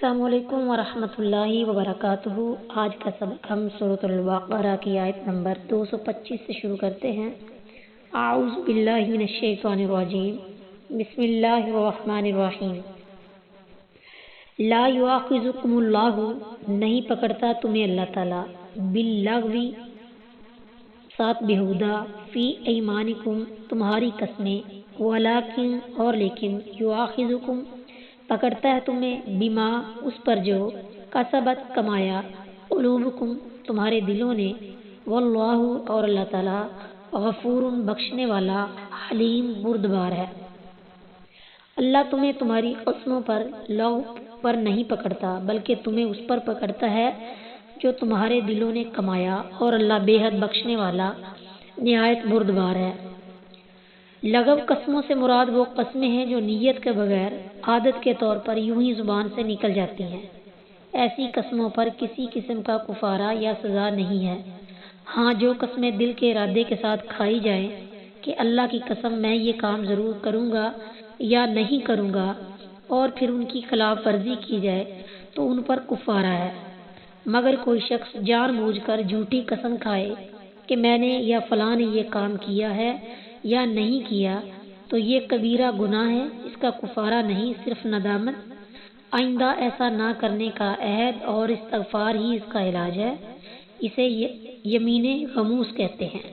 السلام علیکم ورحمۃ اللہ وبرکاتہ۔ آج کا سبق ہم سورۃ البقرہ کی آیت نمبر 225 سے شروع کرتے ہیں۔ اعوذ باللہ من الشیطان الرجیم، بسم اللہ الرحمن الرحیم۔ لا یؤاخذکم اللہ، نہیں پکڑتا تمہیں اللہ تعالیٰ، باللغو، ساتھ بہودہ، فی ایمانکم، تمہاری قسمیں، ولکن، اور لیکن، یؤاخذکم، پکڑتا ہے تمہیں، بما، اس پر جو، کسبت، کمایا، قلوبکم، تمہارے دلوں نے، واللہ، اور اللہ تعالیٰ، غفور، بخشنے والا، حلیم، بردبار ہے۔ اللہ تمہیں تمہاری قسموں پر، لغو پر نہیں پکڑتا، بلکہ تمہیں اس پر پکڑتا ہے جو تمہارے دلوں نے کمایا، اور اللہ بے حد بخشنے والا، نہایت بردبار ہے۔ لغو قسموں سے مراد وہ قسمیں ہیں جو نیت کے بغیر عادت کے طور پر یوں ہی زبان سے نکل جاتی ہیں۔ ایسی قسموں پر کسی قسم کا کفارہ یا سزا نہیں ہے۔ ہاں، جو قسمیں دل کے ارادے کے ساتھ کھائی جائیں کہ اللہ کی قسم میں یہ کام ضرور کروں گا یا نہیں کروں گا، اور پھر ان کی خلاف ورزی کی جائے تو ان پر کفارہ ہے۔ مگر کوئی شخص جان بوجھ کر جھوٹی قسم کھائے کہ میں نے یا فلاں نے یہ کام کیا ہے یا نہیں کیا، تو یہ کبیرہ گناہ ہے۔ اس کا کفارہ نہیں، صرف ندامت، آئندہ ایسا نہ کرنے کا عہد اور استغفار ہی اس کا علاج ہے۔ اسے یمین غموس کہتے ہیں۔